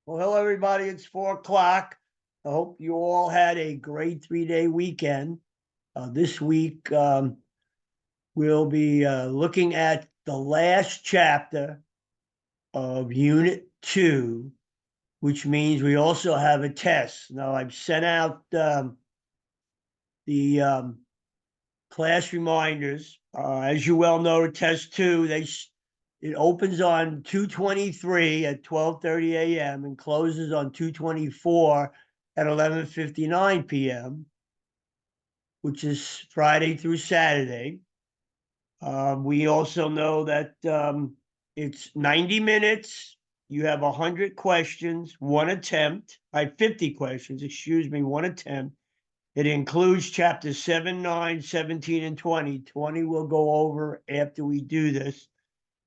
Well, hello, everybody. It's 4 o'clock. I hope you all had a great 3-day weekend. This week, we'll be looking at the last chapter of Unit 2, which means we also have a test. Now, I've sent out the class reminders. As you well know, Test 2, it opens on 2/23 at 12:30 a.m. and closes on 2/24 at 11:59 p.m., which is Friday through Saturday. We also know that it's 90 minutes. You have 100 questions, one attempt, 50 questions, excuse me, one attempt. It includes chapters 7, 9, 17, and 20. 20 we'll go over after we do this.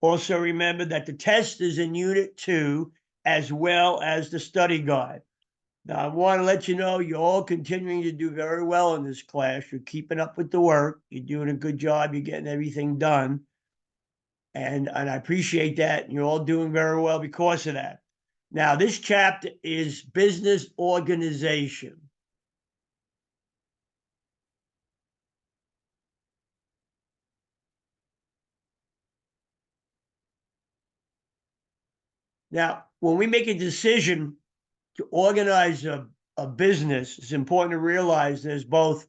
Also remember that the test is in Unit 2 as well as the study guide. Now, I want to let you know you're all continuing to do very well in this class. You're keeping up with the work. You're doing a good job. You're getting everything done. And I appreciate that. And you're all doing very well because of that. Now, this chapter is business organization. Now, when we make a decision to organize a business, it's important to realize there's both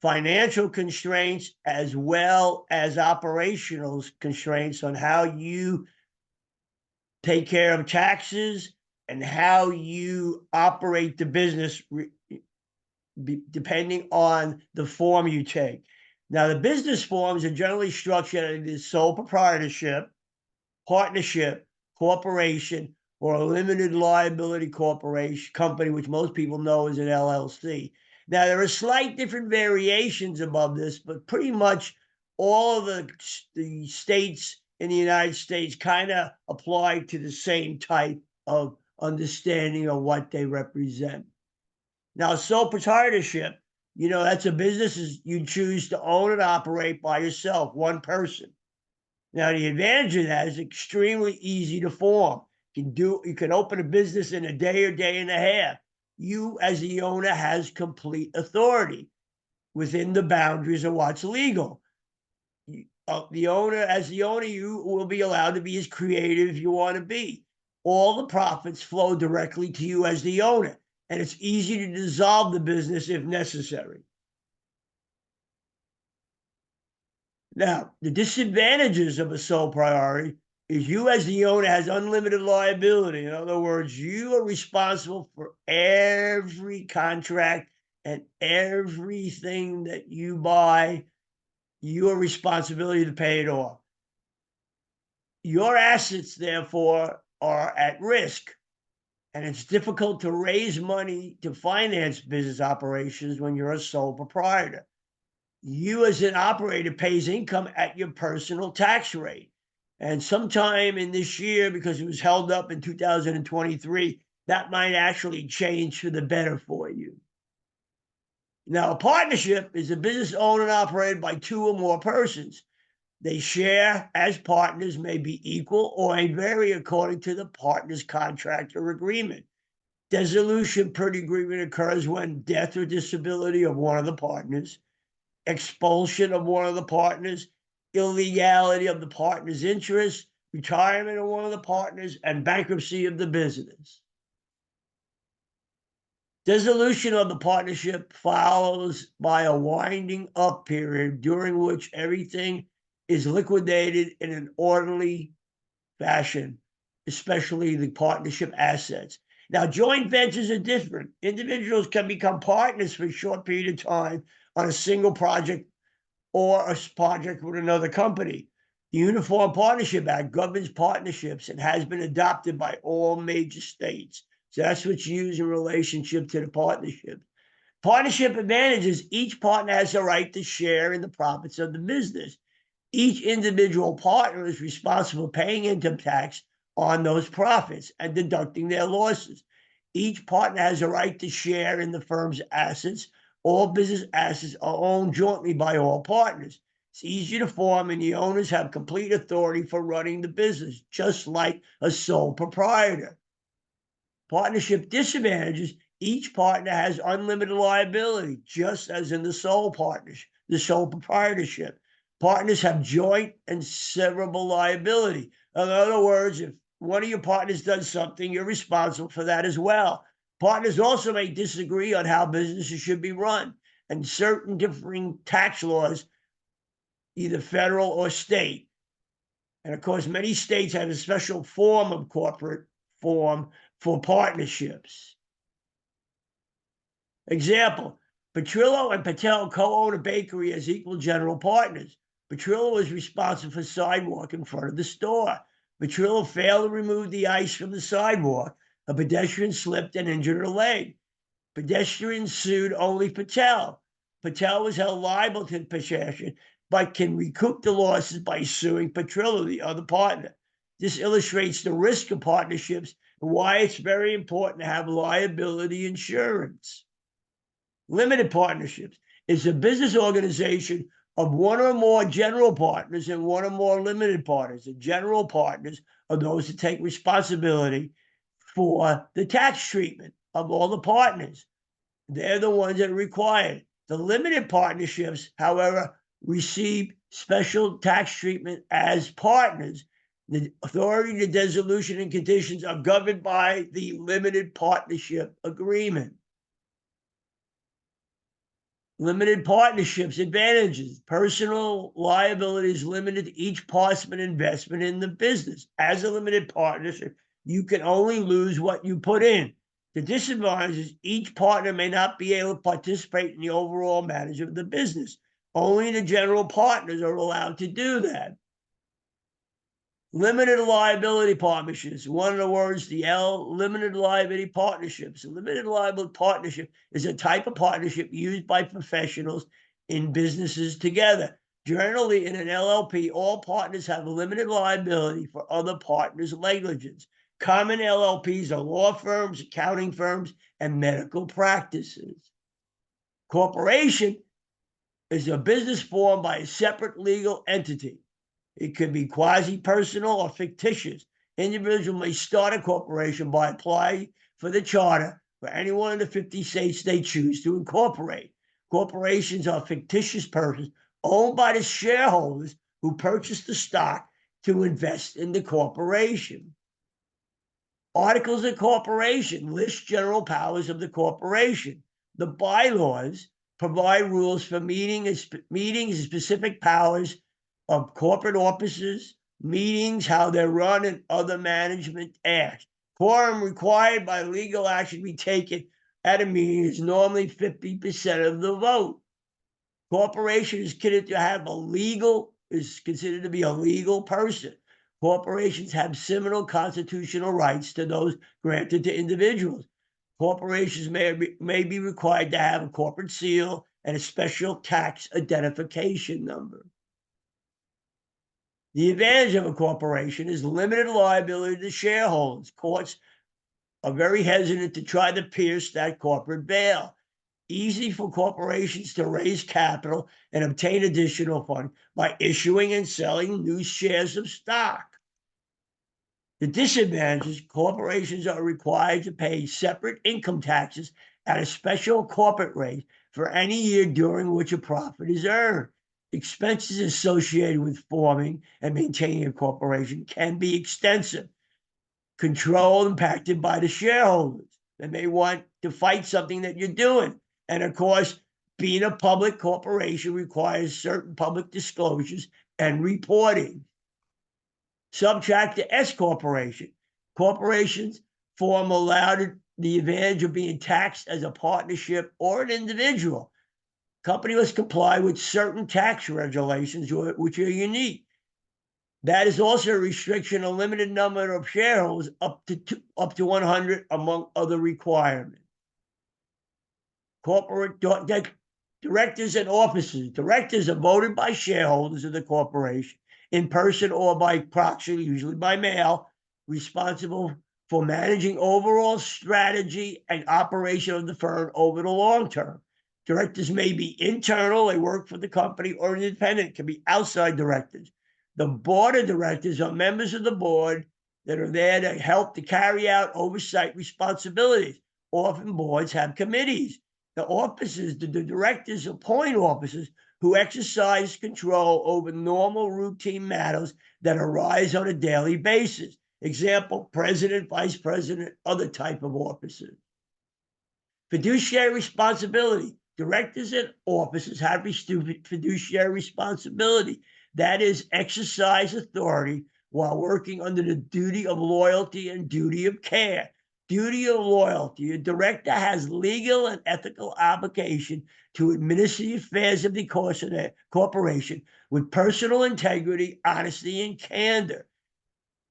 financial constraints as well as operational constraints on how you take care of taxes and how you operate the business depending on the form you take. Now, the business forms are generally structured as sole proprietorship, partnership, corporation, or a limited liability corporation company, which most people know as an LLC. Now, there are slight different variations above this, but pretty much all of the states in the United States kind of apply to the same type of understanding of what they represent. Now, sole proprietorship, that's a business you choose to own and operate by yourself, one person. Now, the advantage of that is extremely easy to form. You can open a business in a day or day and a half. You, as the owner, has complete authority within the boundaries of what's legal. As the owner, you will be allowed to be as creative as you want to be. All the profits flow directly to you as the owner, and it's easy to dissolve the business if necessary. Now, the disadvantages of a sole proprietor is you as the owner has unlimited liability. In other words, you are responsible for every contract and everything that you buy, your responsibility to pay it off. Your assets, therefore, are at risk, and it's difficult to raise money to finance business operations when you're a sole proprietor. You as an operator pays income at your personal tax rate. And sometime in this year, because it was held up in 2023, that might actually change for the better for you. Now, a partnership is a business owned and operated by two or more persons. They share as partners, may be equal or may vary according to the partner's contract or agreement. Dissolution per the agreement occurs when death or disability of one of the partners, expulsion of one of the partners, illegality of the partner's interest, retirement of one of the partners, and bankruptcy of the business. Dissolution of the partnership follows by a winding up period during which everything is liquidated in an orderly fashion, especially the partnership assets. Now, joint ventures are different. Individuals can become partners for a short period of time on a single project or a project with another company. The Uniform Partnership Act governs partnerships and has been adopted by all major states. So that's what's used in relationship to the partnership. Partnership advantages: each partner has a right to share in the profits of the business. Each individual partner is responsible for paying income tax on those profits and deducting their losses. Each partner has a right to share in the firm's assets. All business assets are owned jointly by all partners. It's easy to form, and the owners have complete authority for running the business, just like a sole proprietor. Partnership disadvantages: each partner has unlimited liability, just as in the sole proprietorship. Partners have joint and severable liability. In other words, if one of your partners does something, you're responsible for that as well. Partners also may disagree on how businesses should be run, and certain differing tax laws, either federal or state. And of course, many states have a special form of corporate form for partnerships. Example: Petrillo and Patel co-own a bakery as equal general partners. Petrillo was responsible for sidewalk in front of the store. Petrillo failed to remove the ice from the sidewalk. A pedestrian slipped and injured her leg. Pedestrian sued only Patel. Patel was held liable to the pedestrian, but can recoup the losses by suing Petrillo, the other partner. This illustrates the risk of partnerships and why it's very important to have liability insurance. Limited partnerships is a business organization of one or more general partners and one or more limited partners. The general partners are those that take responsibility for the tax treatment of all the partners. They're the ones that are required. The limited partnerships, however, receive special tax treatment as partners. The authority, the dissolution, and conditions are governed by the limited partnership agreement. Limited partnerships advantages. Personal liability is limited to each participant investment in the business. As a limited partnership, you can only lose what you put in. The disadvantage is each partner may not be able to participate in the overall management of the business. Only the general partners are allowed to do that. Limited liability partnerships. One of the words, the L, limited liability partnerships. A limited liability partnership is a type of partnership used by professionals in businesses together. Generally, in an LLP, all partners have limited liability for other partners' negligence. Common LLPs are law firms, accounting firms, and medical practices. Corporation is a business formed by a separate legal entity. It could be quasi-personal or fictitious. Individual may start a corporation by applying for the charter for any one of the 50 states they choose to incorporate. Corporations are fictitious persons owned by the shareholders who purchase the stock to invest in the corporation. Articles of corporation list general powers of the corporation. The bylaws provide rules for meetings and specific powers of corporate officers, meetings, how they're run, and other management acts. Quorum required by legal action to be taken at a meeting is normally 50% of the vote. Corporation is considered to be a legal person. Corporations have similar constitutional rights to those granted to individuals. Corporations may be required to have a corporate seal and a special tax identification number. The advantage of a corporation is limited liability to shareholders. Courts are very hesitant to try to pierce that corporate veil. Easy for corporations to raise capital and obtain additional funds by issuing and selling new shares of stock. The disadvantage is corporations are required to pay separate income taxes at a special corporate rate for any year during which a profit is earned. Expenses associated with forming and maintaining a corporation can be extensive. Control impacted by the shareholders. They may want to fight something that you're doing. And of course, being a public corporation requires certain public disclosures and reporting. Subtract the S corporation. Corporations form allowed the advantage of being taxed as a partnership or an individual. Company must comply with certain tax regulations which are unique. That is also a restriction, a limited number of shareholders up to 100, among other requirements. Corporate directors and officers. Directors are voted by shareholders of the corporation in person or by proxy, usually by mail, responsible for managing overall strategy and operation of the firm over the long term. Directors may be internal, they work for the company, or independent, can be outside directors. The board of directors are members of the board that are there to help to carry out oversight responsibilities. Often boards have committees. The directors appoint officers who exercise control over normal routine matters that arise on a daily basis. Example, president, vice president, other type of officers. Fiduciary responsibility. Directors and officers have fiduciary responsibility. That is, exercise authority while working under the duty of loyalty and duty of care. Duty of loyalty. A director has legal and ethical obligation to administer the affairs of the corporation with personal integrity, honesty, and candor.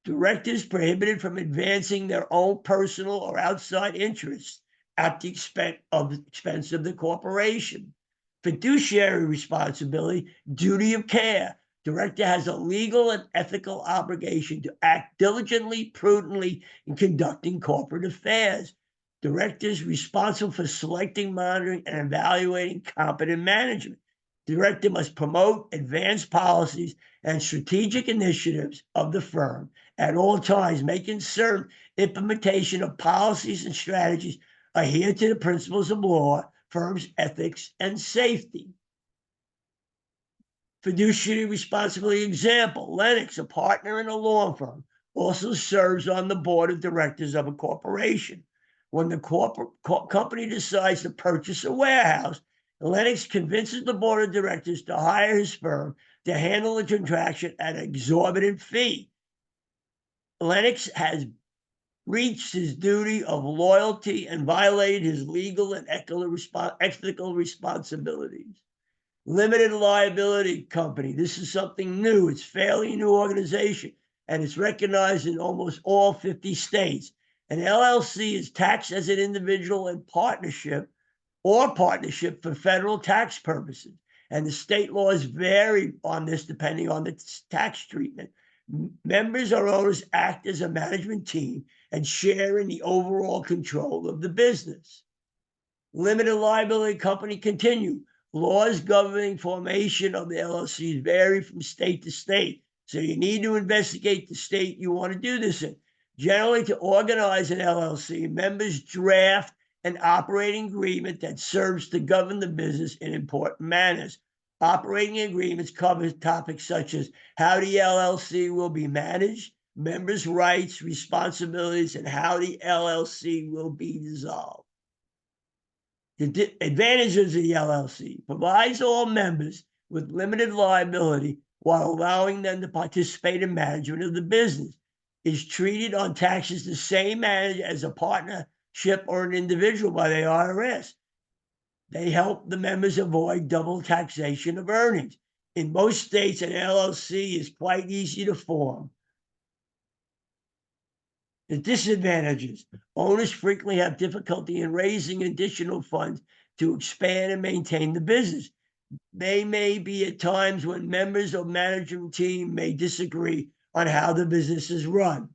Directors prohibited from advancing their own personal or outside interests at the expense of the corporation. Fiduciary responsibility, duty of care. Director has a legal and ethical obligation to act diligently, prudently in conducting corporate affairs. Directors responsible for selecting, monitoring, and evaluating competent management. Director must promote advanced policies and strategic initiatives of the firm at all times, making certain implementation of policies and strategies adhere to the principles of law, firm's ethics, and safety. Fiduciary responsibility example, Lennox, a partner in a law firm, also serves on the board of directors of a corporation. When the company decides to purchase a warehouse, Lennox convinces the board of directors to hire his firm to handle the transaction at an exorbitant fee. Lennox has breached his duty of loyalty and violated his legal and ethical responsibilities. Limited liability company. This is something new. It's fairly new organization, and it's recognized in almost all 50 states. An LLC is taxed as an individual and partnership or partnership for federal tax purposes. And the state laws vary on this depending on the tax treatment. Members or owners act as a management team and share in the overall control of the business. Limited liability company continue. Laws governing formation of the LLCs vary from state to state, so you need to investigate the state you want to do this in. Generally, to organize an LLC, members draft an operating agreement that serves to govern the business in important manners. Operating agreements cover topics such as how the LLC will be managed, members' rights, responsibilities, and how the LLC will be dissolved. The advantages of the LLC provides all members with limited liability while allowing them to participate in management of the business. Is treated on taxes the same manner as a partnership or an individual by the IRS. They help the members avoid double taxation of earnings. In most states, an LLC is quite easy to form. The disadvantages: owners frequently have difficulty in raising additional funds to expand and maintain the business. They may be at times when members of management team may disagree on how the business is run.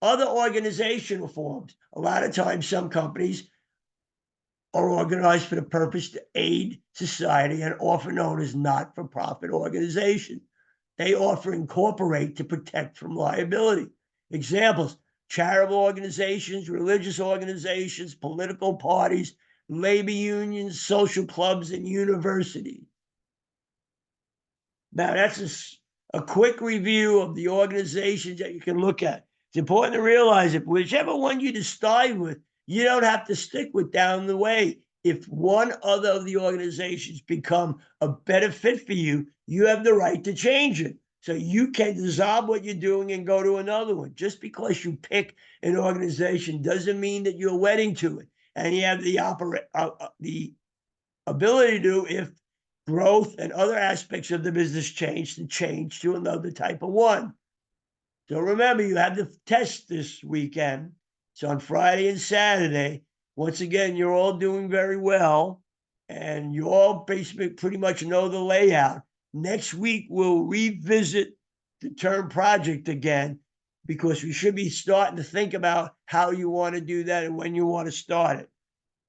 Other organizational forms: a lot of times some companies are organized for the purpose to aid society and often known as not-for-profit organizations. They often incorporate to protect from liability. Examples: charitable organizations, religious organizations, political parties, labor unions, social clubs, and universities. Now, that's a quick review of the organizations that you can look at. It's important to realize that whichever one you decide with, you don't have to stick with down the way. If one other of the organizations become a better fit for you, you have the right to change it. So you can dissolve what you're doing and go to another one. Just because you pick an organization doesn't mean that you're wedding to it. And you have the ability to, if growth and other aspects of the business change to another type of one. So remember, you have the test this weekend. It's on Friday and Saturday. Once again, you're all doing very well, and you all basically pretty much know the layout. Next week, we'll revisit the term project again, because we should be starting to think about how you want to do that and when you want to start it.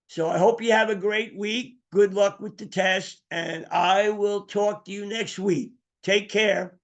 So I hope you have a great week. Good luck with the test, and I will talk to you next week. Take care.